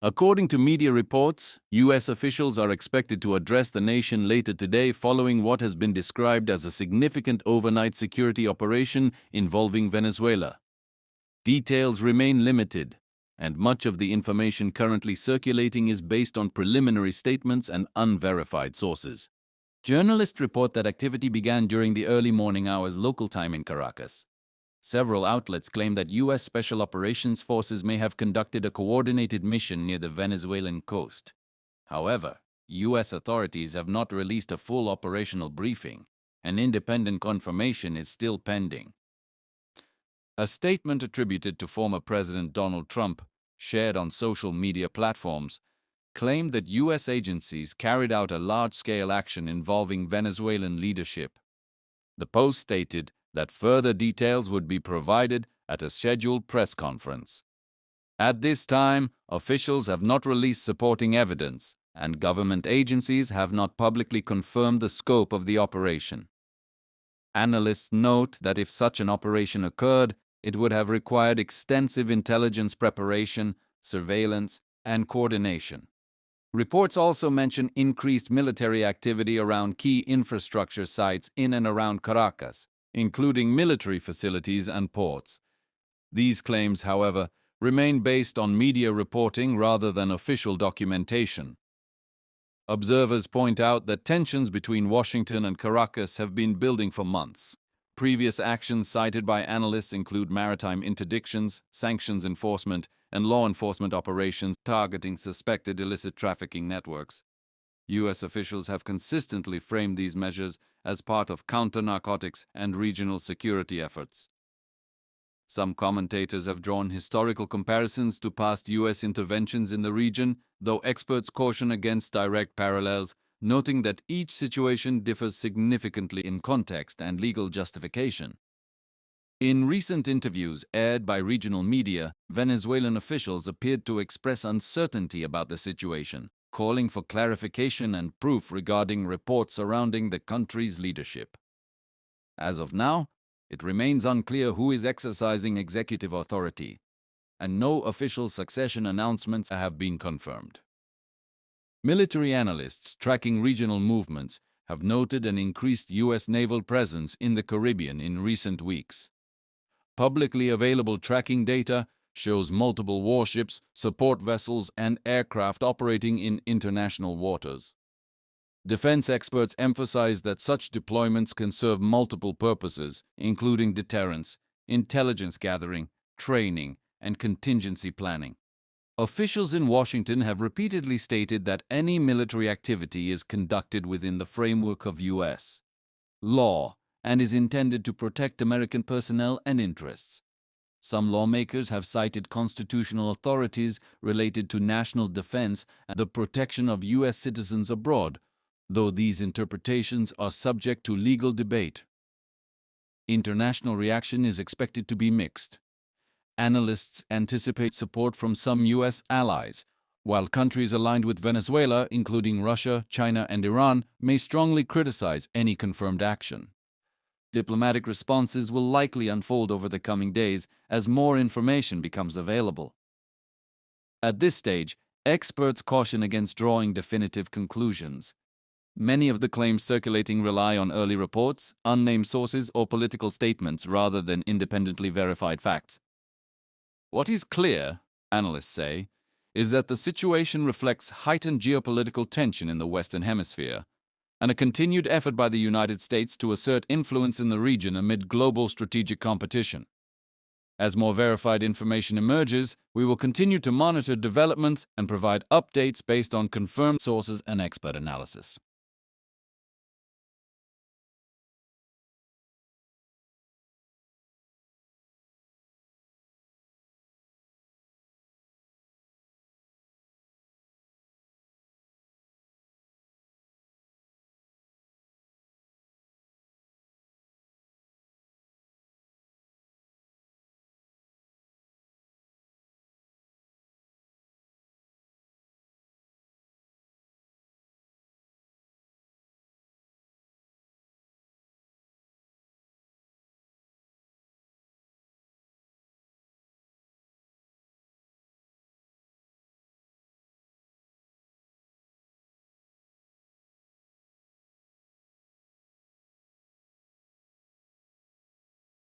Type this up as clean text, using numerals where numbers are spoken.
According to media reports, U.S. officials are expected to address the nation later today following what has been described as a significant overnight security operation involving Venezuela. Details remain limited, and much of the information currently circulating is based on preliminary statements and unverified sources. Journalists report that activity began during the early morning hours local time in Caracas. Several outlets claim that U.S. Special Operations Forces may have conducted a coordinated mission near the Venezuelan coast. However, U.S. authorities have not released a full operational briefing, and independent confirmation is still pending. A statement attributed to former President Donald Trump, shared on social media platforms, claimed that U.S. agencies carried out a large-scale action involving Venezuelan leadership. The post stated that further details would be provided at a scheduled press conference. At this time, officials have not released supporting evidence, and government agencies have not publicly confirmed the scope of the operation. Analysts note that if such an operation occurred, it would have required extensive intelligence preparation, surveillance, and coordination. Reports also mention increased military activity around key infrastructure sites in and around Caracas, including military facilities and ports. These claims, however, remain based on media reporting rather than official documentation. Observers point out that tensions between Washington and Caracas have been building for months. Previous actions cited by analysts include maritime interdictions, sanctions enforcement, and law enforcement operations targeting suspected illicit trafficking networks. U.S. officials have consistently framed these measures as part of counter-narcotics and regional security efforts. Some commentators have drawn historical comparisons to past U.S. interventions in the region, though experts caution against direct parallels, noting that each situation differs significantly in context and legal justification. In recent interviews aired by regional media, Venezuelan officials appeared to express uncertainty about the situation, calling for clarification and proof regarding reports surrounding the country's leadership. As of now, it remains unclear who is exercising executive authority, and no official succession announcements have been confirmed. Military analysts tracking regional movements have noted an increased U.S. naval presence in the Caribbean in recent weeks. Publicly available tracking data shows multiple warships, support vessels, and aircraft operating in international waters. Defense experts emphasize that such deployments can serve multiple purposes, including deterrence, intelligence gathering, training, and contingency planning. Officials in Washington have repeatedly stated that any military activity is conducted within the framework of U.S. law and is intended to protect American personnel and interests. Some lawmakers have cited constitutional authorities related to national defense and the protection of U.S. citizens abroad, though these interpretations are subject to legal debate. International reaction is expected to be mixed. Analysts anticipate support from some U.S. allies, while countries aligned with Venezuela, including Russia, China, and Iran, may strongly criticize any confirmed action. Diplomatic responses will likely unfold over the coming days as more information becomes available. At this stage, experts caution against drawing definitive conclusions. Many of the claims circulating rely on early reports, unnamed sources, or political statements rather than independently verified facts. What is clear, analysts say, is that the situation reflects heightened geopolitical tension in the Western Hemisphere, and a continued effort by the United States to assert influence in the region amid global strategic competition. As more verified information emerges, we will continue to monitor developments and provide updates based on confirmed sources and expert analysis.